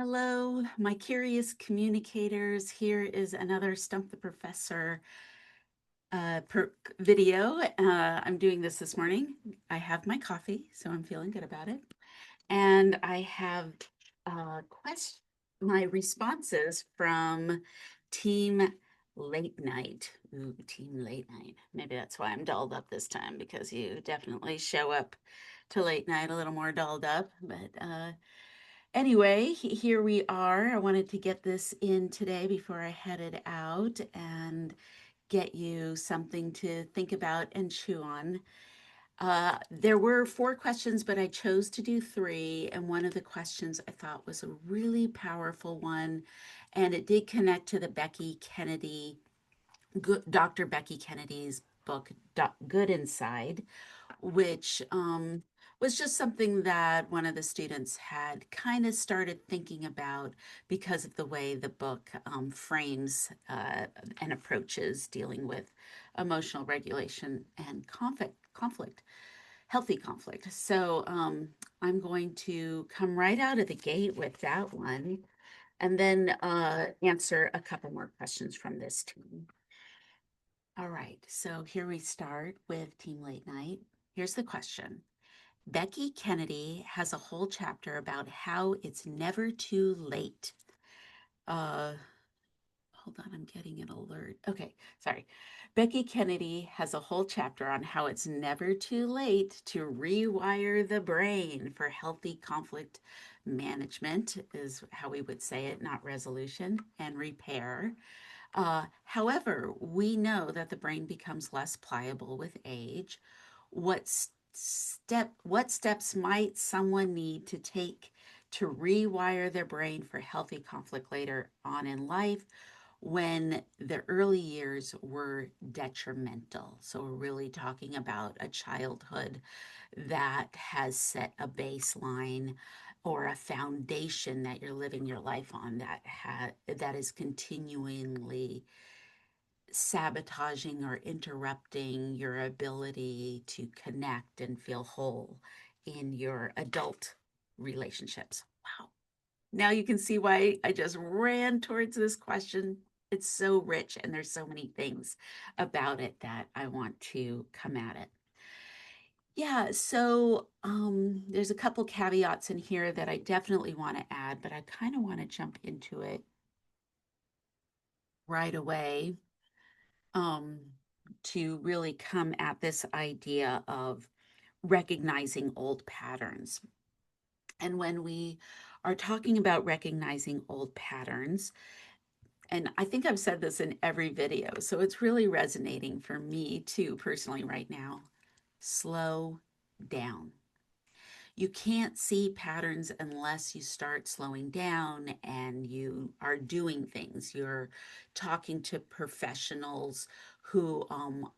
Hello, my curious communicators. Here is another Stump the Professor video. I'm doing this morning. I have my coffee, so I'm feeling good about it. And I have my responses from Team Late Night. Ooh, Team Late Night. Maybe that's why I'm dolled up this time because you definitely show up to late night a little more dolled up. But anyway, here we are. I wanted to get this in today before I headed out and get you something to think about and chew on. There were four questions, but I chose to do three. And one of the questions I thought was a really powerful one. And it did connect to the Dr. Becky Kennedy's book, Good Inside, which was just something that one of the students had kind of started thinking about because of the way the book frames and approaches dealing with emotional regulation and conflict, healthy conflict. So I'm going to come right out of the gate with that one and then answer a couple more questions from this team. All right, so here we start with Team Late Night. Here's the question. Becky Kennedy has a whole chapter about how it's never too late. Uh, Hold on, I'm getting an alert. Okay, sorry. Becky Kennedy has a whole chapter on how it's never too late to rewire the brain for healthy conflict management, is how we would say it, not resolution, and repair. However, we know that the brain becomes less pliable with age. What steps might someone need to take to rewire their brain for healthy conflict later on in life when the early years were detrimental? So we're really talking about a childhood that has set a baseline or a foundation that you're living your life on that is continually sabotaging or interrupting your ability to connect and feel whole in your adult relationships. Wow. Now you can see why I just ran towards this question. It's so rich and there's so many things about it that I want to come at it. Yeah, so there's a couple caveats in here that I definitely want to add, but I kind of want to jump into it right away um, to really come at this idea of recognizing old patterns. And when we are talking about recognizing old patterns, and I think I've said this in every video, so it's really resonating for me too, personally, right now. Slow down. You can't see patterns unless you start slowing down and you are doing things. You're talking to professionals who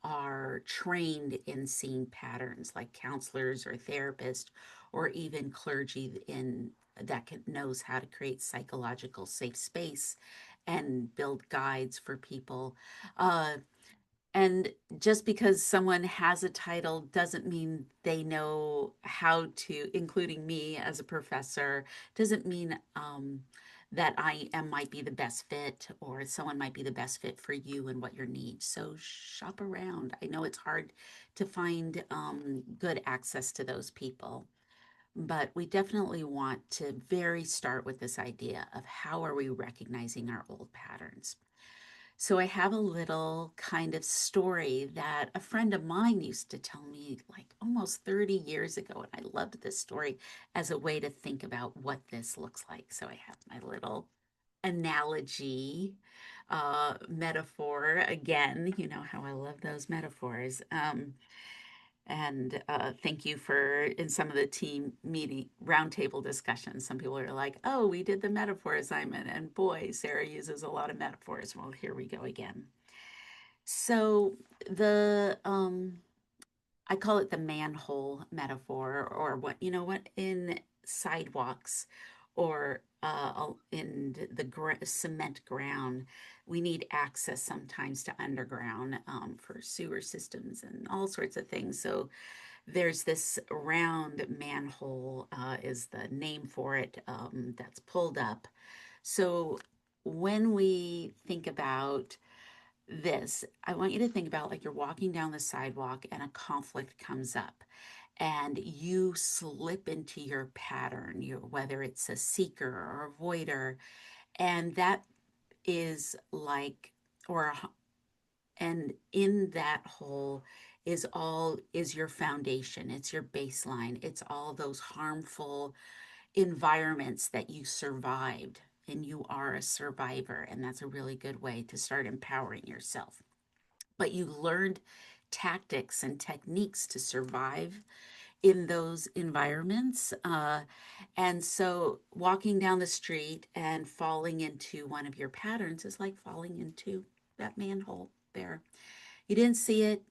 are trained in seeing patterns, like counselors or therapists, or even clergy knows how to create psychological safe space and build guides for people. And just because someone has a title doesn't mean they know how to, including me as a professor, doesn't mean that might be the best fit or someone might be the best fit for you and what your needs. So shop around. I know it's hard to find good access to those people, but we definitely want to start with this idea of how are we recognizing our old patterns. So I have a little kind of story that a friend of mine used to tell me like almost 30 years ago. And I loved this story as a way to think about what this looks like. So I have my little analogy, metaphor again. You know how I love those metaphors. And thank you for in some of the team meeting roundtable discussions. Some people are like, "Oh, we did the metaphor assignment," and boy, Sarah uses a lot of metaphors. Well, here we go again. So the I call it the manhole metaphor, or what what in sidewalks or in the cement ground, we need access sometimes to underground for sewer systems and all sorts of things. So there's this round manhole, is the name for it, that's pulled up. So when we think about this, I want you to think about like you're walking down the sidewalk and a conflict comes up and you slip into your pattern, whether it's a seeker or a avoider, and that is like, or and in that hole is your foundation, it's your baseline, it's all those harmful environments that you survived, and you are a survivor, and that's a really good way to start empowering yourself. But you learned tactics and techniques to survive in those environments. And so walking down the street and falling into one of your patterns is like falling into that manhole there. You didn't see it,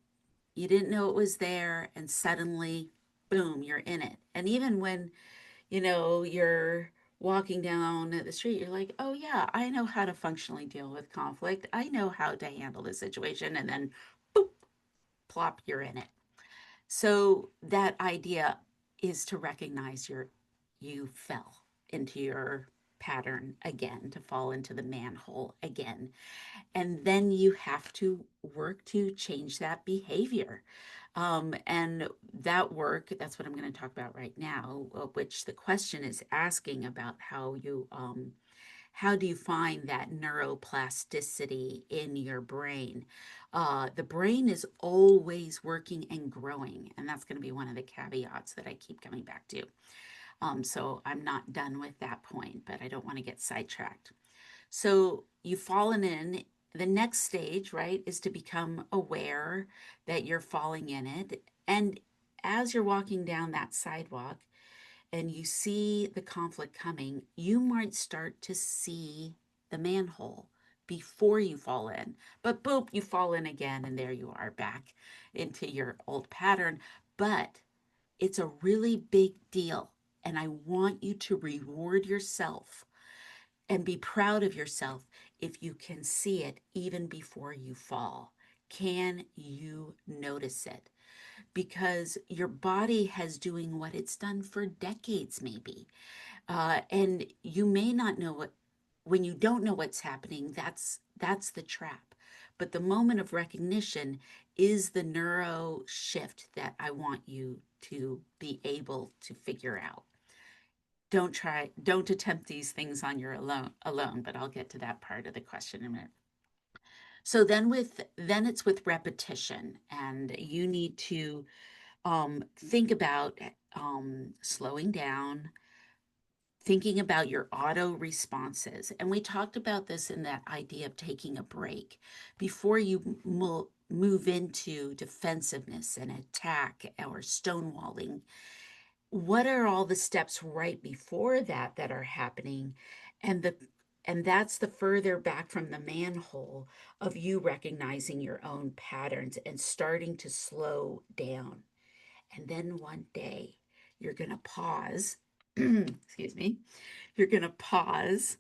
you didn't know it was there, and suddenly, boom, you're in it. And even when, you're walking down the street, you're like, oh, yeah, I know how to functionally deal with conflict. I know how to handle the situation. And then, boop, plop, you're in it. So that idea is to recognize you fell into your pattern again, to fall into the manhole again. And then you have to work to change that behavior. And that work, that's what I'm going to talk about right now, which the question is asking about how do you find that neuroplasticity in your brain? The brain is always working and growing, and that's going to be one of the caveats that I keep coming back to. So I'm not done with that point, but I don't want to get sidetracked. So you've fallen in. The next stage, right, is to become aware that you're falling in it. And as you're walking down that sidewalk and you see the conflict coming, you might start to see the manhole before you fall in. But boop, you fall in again, and there you are back into your old pattern. But it's a really big deal. And I want you to reward yourself and be proud of yourself if you can see it even before you fall. Can you notice it? Because your body has doing what it's done for decades, maybe. And you may not know what, when you don't know what's happening, that's the trap. But the moment of recognition is the neuro shift that I want you to be able to figure out. Don't attempt these things on your alone, but I'll get to that part of the question in a minute. So then it's with repetition, and you need to think about slowing down, thinking about your auto responses. And we talked about this in that idea of taking a break before you move into defensiveness and attack or stonewalling. What are all the steps right before that are happening? And that's the further back from the manhole of you recognizing your own patterns and starting to slow down. And then one day you're going to pause. Excuse me. You're going to pause,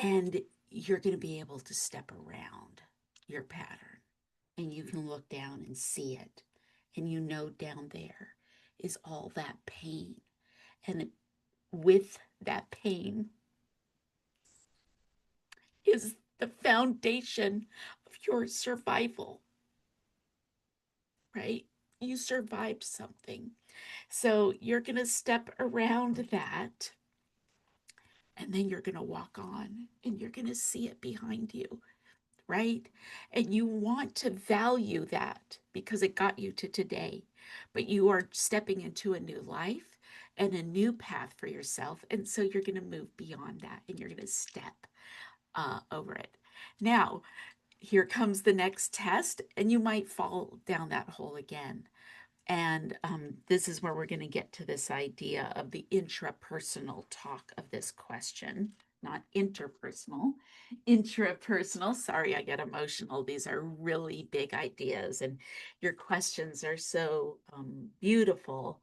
and you're going to be able to step around your pattern, and you can look down and see it. And down there is all that pain. And with that pain is the foundation of your survival, right? You survived something. So you're going to step around that, and then you're going to walk on, and you're going to see it behind you, right? And you want to value that because it got you to today, but you are stepping into a new life and a new path for yourself. And so you're going to move beyond that, and you're going to step over it. Now, here comes the next test, and you might fall down that hole again. And this is where we're going to get to this idea of the intrapersonal talk of this question, not interpersonal, intrapersonal. Sorry, I get emotional. These are really big ideas, and your questions are so beautiful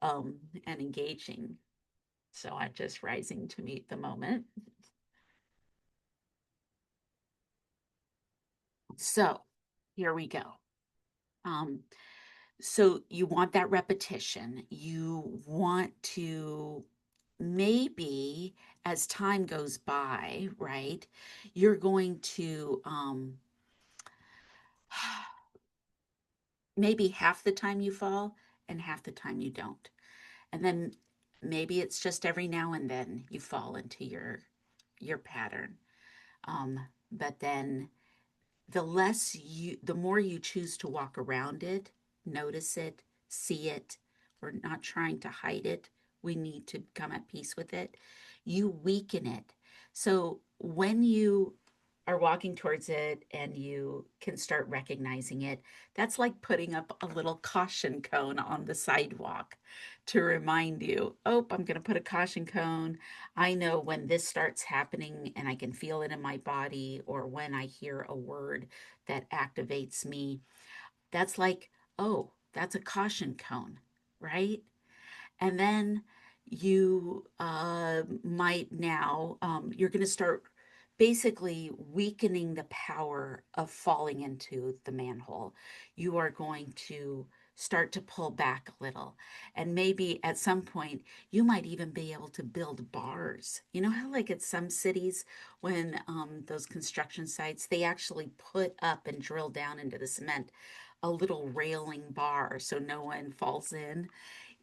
and engaging. So I'm just rising to meet the moment. So here we go. Um, So you want that repetition. You want to maybe as time goes by, right? You're going to maybe half the time you fall and half the time you don't. And then maybe it's just every now and then you fall into your pattern. Um, but then the more you choose to walk around it, notice it, see it, we're not trying to hide it. We need to come at peace with it. You weaken it. So when you are walking towards it and you can start recognizing it, that's like putting up a little caution cone on the sidewalk to remind you, oh, I'm going to put a caution cone. I know when this starts happening and I can feel it in my body, or when I hear a word that activates me, that's like, oh, that's a caution cone, right? And then you might now, you're going to start basically weakening the power of falling into the manhole. You are going to start to pull back a little. And maybe at some point, you might even be able to build bars. You know how, like at some cities, when those construction sites, they actually put up and drill down into the cement a little railing bar so no one falls in.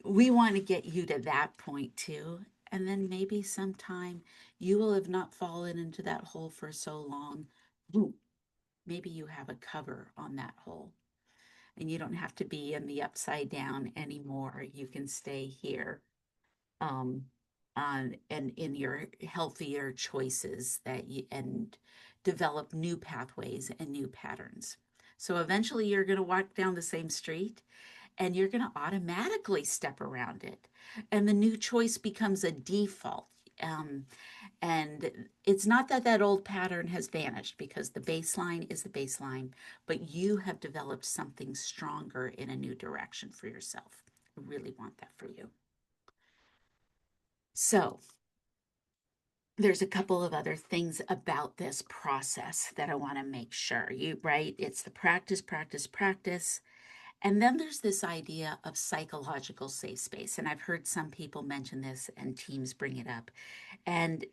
We want to get you to that point too. And then maybe sometime you will have not fallen into that hole for so long. Boom, maybe you have a cover on that hole and you don't have to be in the upside down anymore. You can stay here um, on and in your healthier choices that you and develop new pathways and new patterns. So eventually you're going to walk down the same street and you're going to automatically step around it. And the new choice becomes a default. Um, and it's not that that old pattern has vanished because the baseline is the baseline, but you have developed something stronger in a new direction for yourself. I really want that for you. So, there's a couple of other things about this process that I want to make sure you, right? It's the practice, practice, practice. And then there's this idea of psychological safe space. And I've heard some people mention this and teams bring it up. And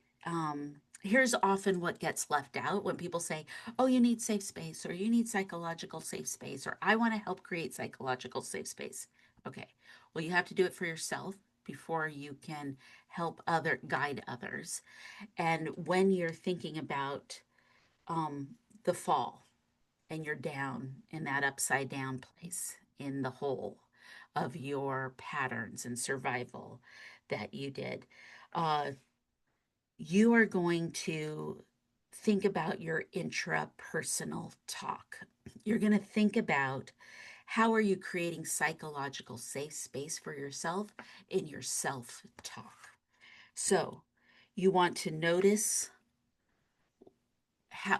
here's often what gets left out when people say, oh, you need safe space, or you need psychological safe space, or I want to help create psychological safe space. Okay, well, you have to do it for yourself before you can help guide others. And when you're thinking about um, the fall, and you're down in that upside down place in the hole of your patterns and survival that you did, uh, you are going to think about your intrapersonal talk. You're going to think about how are you creating psychological safe space for yourself in your self talk. So you want to notice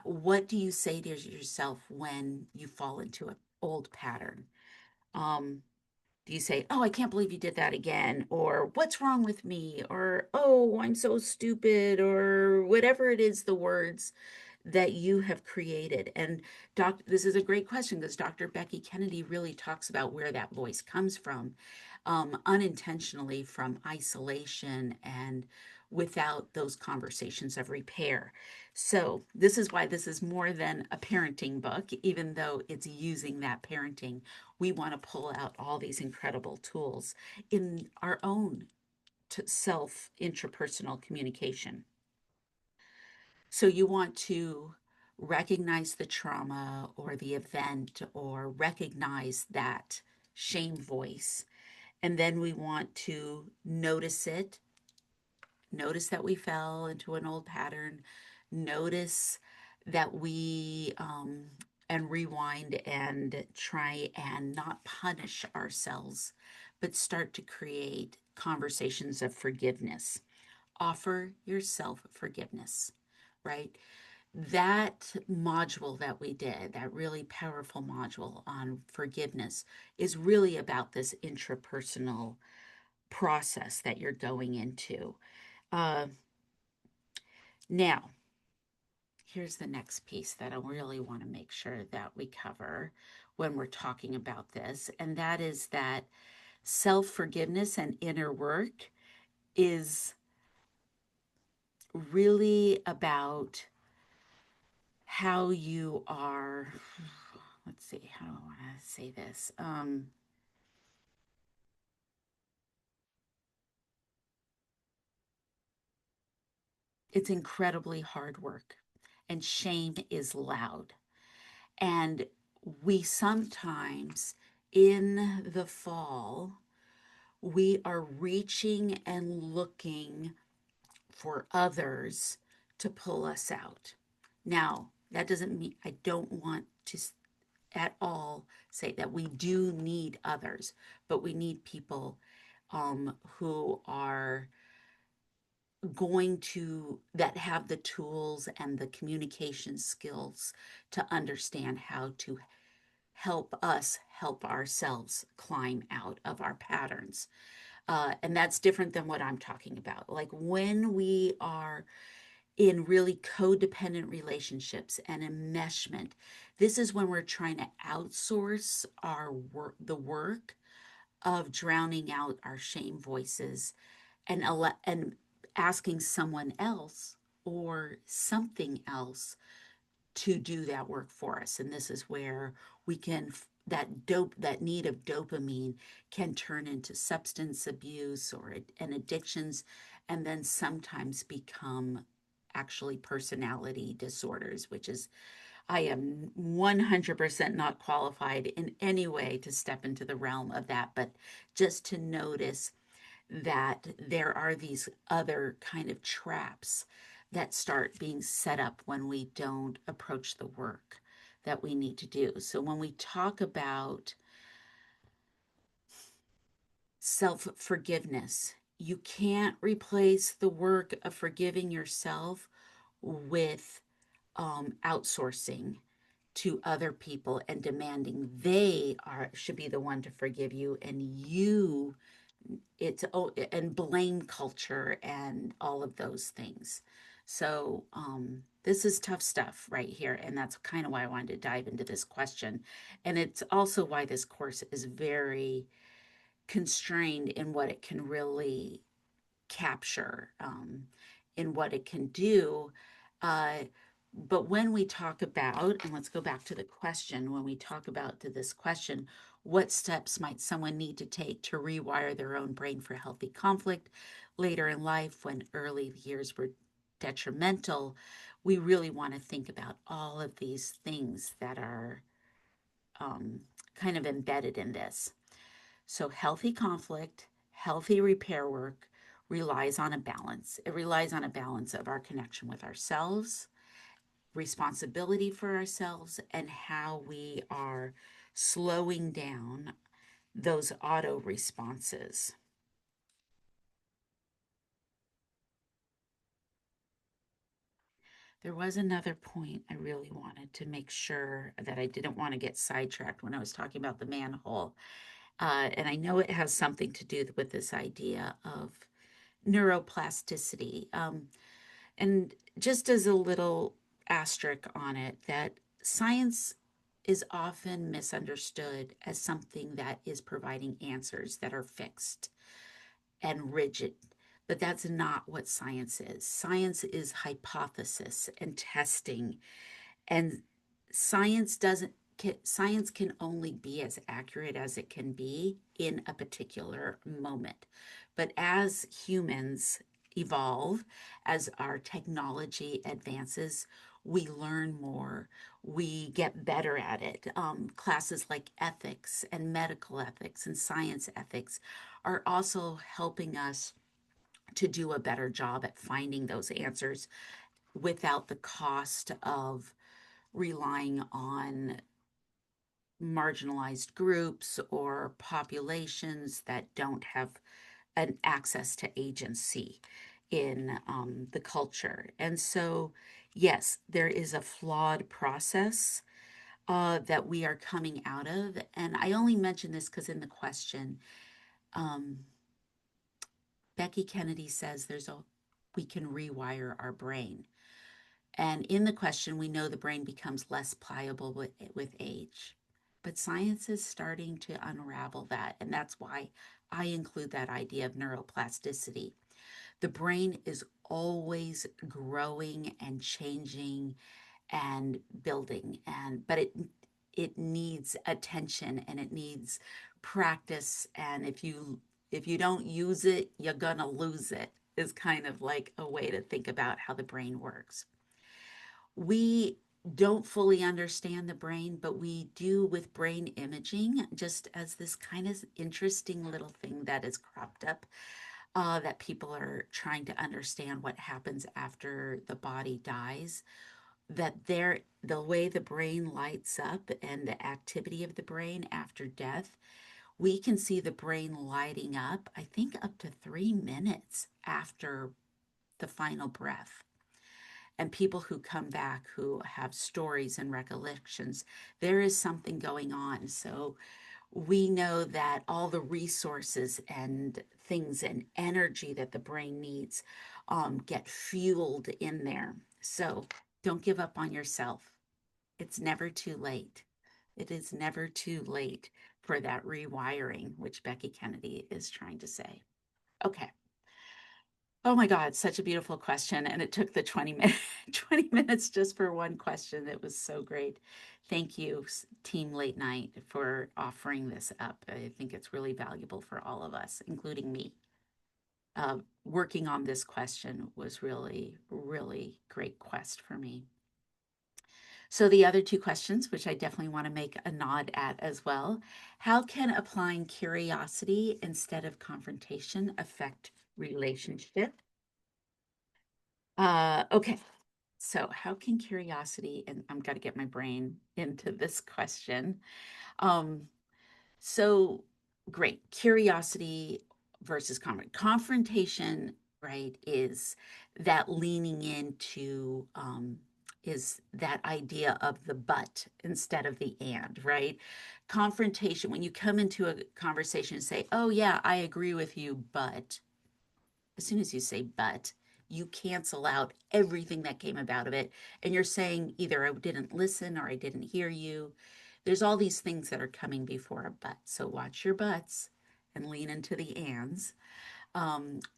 what do you say to yourself when you fall into an old pattern? Um, do you say, "Oh, I can't believe you did that again," or "What's wrong with me?" or "Oh, I'm so stupid," or whatever it is, the words that you have created. And this is a great question because Dr. Becky Kennedy really talks about where that voice comes from, unintentionally from isolation and without those conversations of repair. So this is why this is more than a parenting book, even though it's using that parenting. We want to pull out all these incredible tools in our own self intrapersonal communication. So you want to recognize the trauma or the event or recognize that shame voice. And then we want to notice it, notice that we fell into an old pattern, notice that and rewind and try and not punish ourselves, but start to create conversations of forgiveness. Offer yourself forgiveness, right? That module that we did, that really powerful module on forgiveness, is really about this intrapersonal process that you're going into. Uh, Now, here's the next piece that I really want to make sure that we cover when we're talking about this, and that is that self forgiveness and inner work is really about how you are. Let's see, how do I want to say this? It's incredibly hard work, and shame is loud. And we sometimes, in the fall, we are reaching and looking for others to pull us out. Now, that doesn't mean I don't want to at all say that we do need others, but we need people who are going to that have the tools and the communication skills to understand how to help us help ourselves climb out of our patterns. And that's different than what I'm talking about. Like when we are in really codependent relationships and enmeshment, this is when we're trying to outsource our work, the work of drowning out our shame voices and asking someone else or something else to do that work for us. And this is where we can that need of dopamine can turn into substance abuse or and addictions, and then sometimes become actually personality disorders, which is I am 100% not qualified in any way to step into the realm of that, but just to notice that there are these other kind of traps that start being set up when we don't approach the work that we need to do. So when we talk about self forgiveness, you can't replace the work of forgiving yourself with outsourcing to other people and demanding they are should be the one to forgive you, and you it's and blame culture and all of those things. So this is tough stuff right here, and that's kind of why I wanted to dive into this question. And it's also why this course is very constrained in what it can really capture, in what it can do. Uh, but when we talk about, and let's go back to the question, when we talk about to this question, what steps might someone need to take to rewire their own brain for healthy conflict later in life when early years were detrimental? We really want to think about all of these things that are um, kind of embedded in this. So, healthy conflict, healthy repair work relies on a balance. It relies on a balance of our connection with ourselves, responsibility for ourselves, and how we are slowing down those auto responses. There was another point I really wanted to make sure that I didn't want to get sidetracked when I was talking about the manhole. And I know it has something to do with this idea of neuroplasticity. And just as a little asterisk on it, that science is often misunderstood as something that is providing answers that are fixed and rigid. But that's not what science is. Science is hypothesis and testing, and science doesn't science can only be as accurate as it can be in a particular moment. But as humans evolve, as our technology advances, we learn more, we get better at it. Classes like ethics and medical ethics and science ethics are also helping us to do a better job at finding those answers without the cost of relying on marginalized groups or populations that don't have an access to agency in the culture. And so, yes, there is a flawed process that we are coming out of. And I only mention this because in the question, um, Becky Kennedy says we can rewire our brain. And in the question, we know the brain becomes less pliable with age. But science is starting to unravel that. And that's why I include that idea of neuroplasticity. The brain is always growing and changing and building, but it needs attention and it needs practice. And if you don't use it, you're gonna lose it, is kind of like a way to think about how the brain works. We don't fully understand the brain, but we do with brain imaging, just as this kind of interesting little thing that has cropped up, that people are trying to understand what happens after the body dies. That the way the brain lights up and the activity of the brain after death, we can see the brain lighting up, I think up to 3 minutes after the final breath. And people who come back who have stories and recollections, there is something going on. So we know that all the resources and things and energy that the brain needs get fueled in there. So don't give up on yourself. It's never too late. It is never too late for that rewiring, which Becky Kennedy is trying to say. Okay. Oh my God, such a beautiful question. And it took the 20 minutes just for one question. It was so great. Thank you, Team Late Night, for offering this up. I think it's really valuable for all of us, including me. Working on this question was really, really great quest for me. So the other two questions, which I definitely want to make a nod at as well. How can applying curiosity instead of confrontation affect relationship? Okay. So how can curiosity, and I'm got to get my brain into this question. Um, so great. Curiosity versus confrontation, right, is that leaning into is that idea of the but instead of the and, right? Confrontation, when you come into a conversation and say, oh yeah, I agree with you, but as soon as you say but, you cancel out everything that came about of it. And you're saying either I didn't listen or I didn't hear you. There's all these things that are coming before a but. So watch your buts and lean into the ands.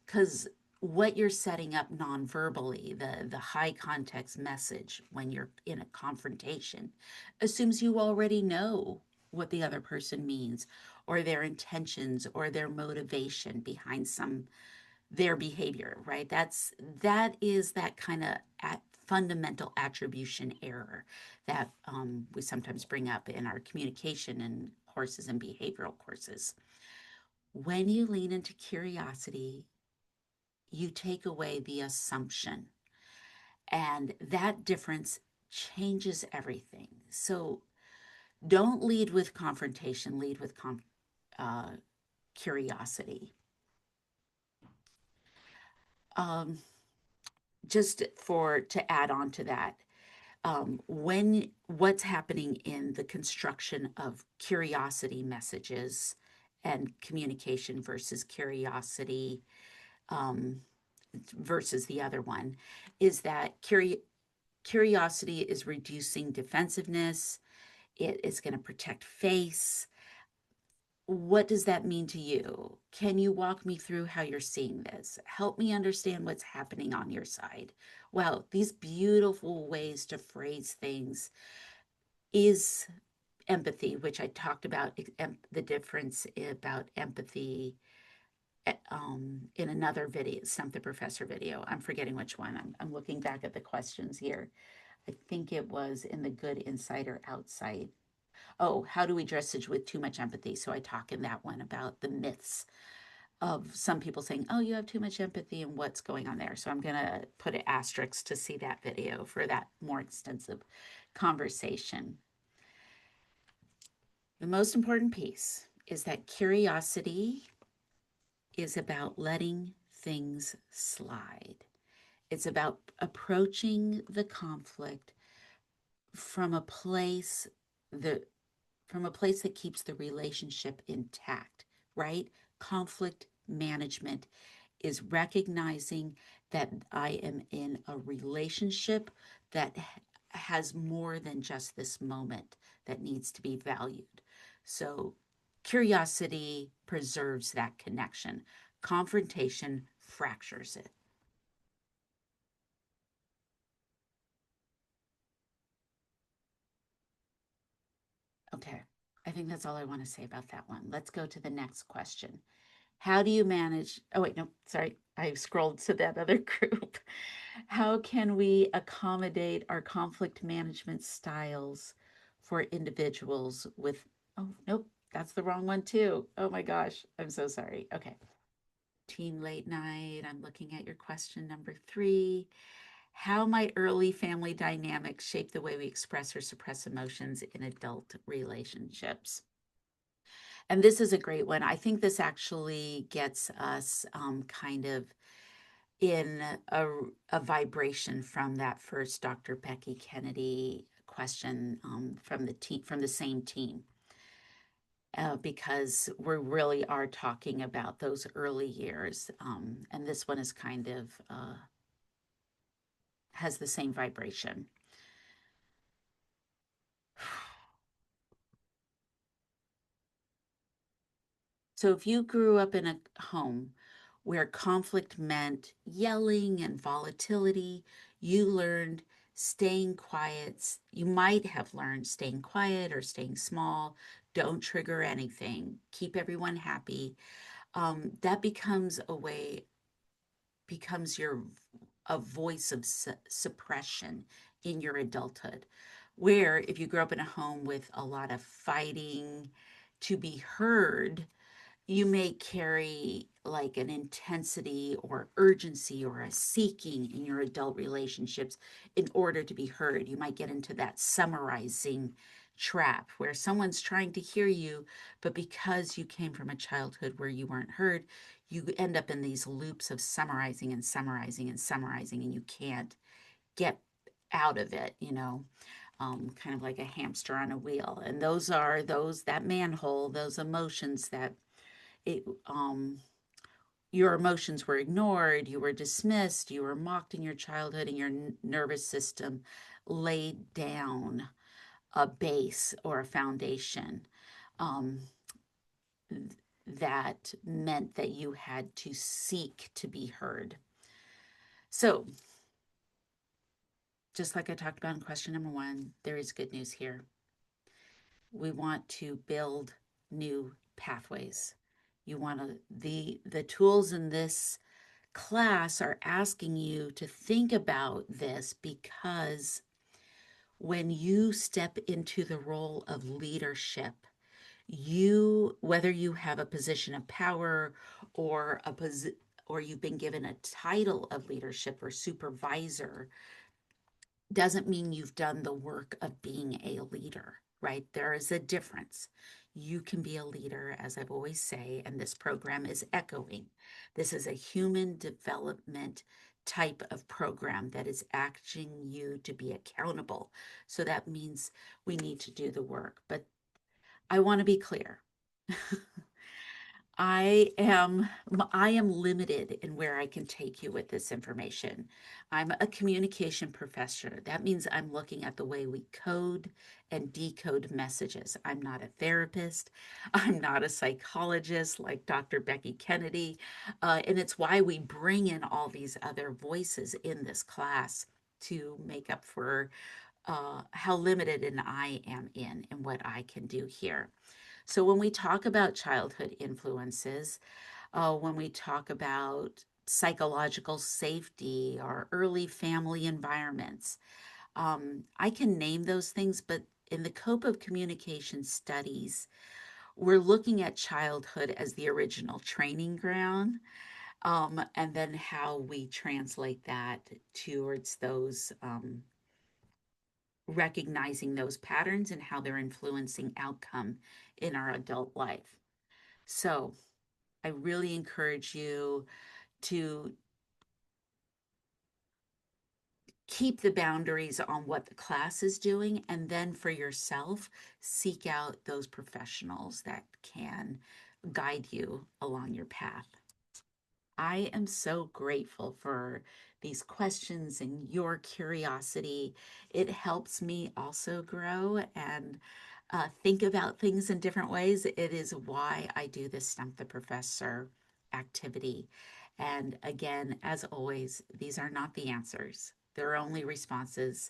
Because what you're setting up non-verbally, the high context message when you're in a confrontation, assumes you already know what the other person means or their intentions or their motivation behind their behavior, right? That is that kind of fundamental attribution error that we sometimes bring up in our communication and courses and behavioral courses. When you lean into curiosity, you take away the assumption, and that difference changes everything. So don't lead with confrontation, lead with uh, curiosity. Um, just for to add on to that, when what's happening in the construction of curiosity messages and communication versus curiosity um, versus the other one is that curiosity is reducing defensiveness. It is going to protect face. What does that mean to you? Can you walk me through how you're seeing this? Help me understand what's happening on your side. Wow, these beautiful ways to phrase things is empathy, which I talked about the difference about empathy in another video, Stump the Professor video. I'm forgetting which one. I'm looking back at the questions here. I think it was in the good inside or outside. Oh, how do we dress it with too much empathy? So I talk in that one about the myths of some people saying, oh, you have too much empathy and what's going on there. So I'm going to put an asterisk to see that video for that more extensive conversation. The most important piece is that curiosity is about letting things slide. It's about approaching the conflict from a place that keeps the relationship intact, right? Conflict management is recognizing that I am in a relationship that has more than just this moment that needs to be valued. So, curiosity preserves that connection, confrontation fractures it. Okay, I think that's all I want to say about that one. Let's go to the next question. How do you manage? Oh, wait, no, sorry. I scrolled to that other group. How can we accommodate our conflict management styles for individuals with, oh, nope, that's the wrong one too. Oh my gosh, I'm so sorry. Okay. Team Late Night, I'm looking at your question number 3. How might early family dynamics shape the way we express or suppress emotions in adult relationships? And this is a great one. I think this actually gets us kind of in a vibration from that first Dr. Becky Kennedy question from the team, from the same team, because we really are talking about those early years, and this one is kind of has the same vibration. So if you grew up in a home where conflict meant yelling and volatility, you learned staying quiet. You might have learned staying quiet or staying small. Don't trigger anything. Keep everyone happy. That becomes a way, becomes your a voice of suppression in your adulthood. Where if you grew up in a home with a lot of fighting to be heard, you may carry like an intensity or urgency or a seeking in your adult relationships in order to be heard. You might get into that summarizing trap where someone's trying to hear you, but because you came from a childhood where you weren't heard, you end up in these loops of summarizing and summarizing and summarizing, and you can't get out of it, kind of like a hamster on a wheel. And those are those, that manhole, those emotions that it your emotions were ignored, you were dismissed, you were mocked in your childhood, and your nervous system laid down a base or a foundation um, that meant that you had to seek to be heard. So, just like I talked about in question number 1, there is good news here. We want to build new pathways. You want to, the tools in this class are asking you to think about this, because when you step into the role of leadership, you, whether you have a position of power or or you've been given a title of leadership or supervisor, doesn't mean you've done the work of being a leader, right? There is a difference. You can be a leader, as I've always say, and this program is echoing. This is a human development type of program that is asking you to be accountable. So that means we need to do the work. But I want to be clear. I am limited in where I can take you with this information. I'm a communication professor. That means I'm looking at the way we code and decode messages. I'm not a therapist. I'm not a psychologist like Dr. Becky Kennedy. And it's why we bring in all these other voices in this class to make up for how limited and I am in what I can do here. So when we talk about childhood influences, when we talk about psychological safety or early family environments, I can name those things, but in the Cope of Communication studies, we're looking at childhood as the original training ground, and then how we translate that towards those recognizing those patterns and how they're influencing outcome in our adult life. So I really encourage you to keep the boundaries on what the class is doing, and then for yourself, seek out those professionals that can guide you along your path. I am so grateful for these questions and your curiosity. It helps me also grow and think about things in different ways. It is why I do this Stump the Professor activity. And again, as always, these are not the answers, they're only responses.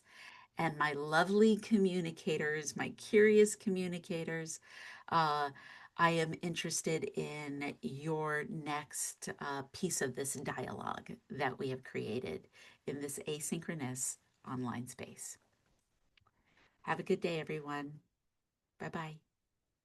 And my lovely communicators, my curious communicators, uh, I am interested in your next piece of this dialogue that we have created in this asynchronous online space. Have a good day, everyone. Bye bye.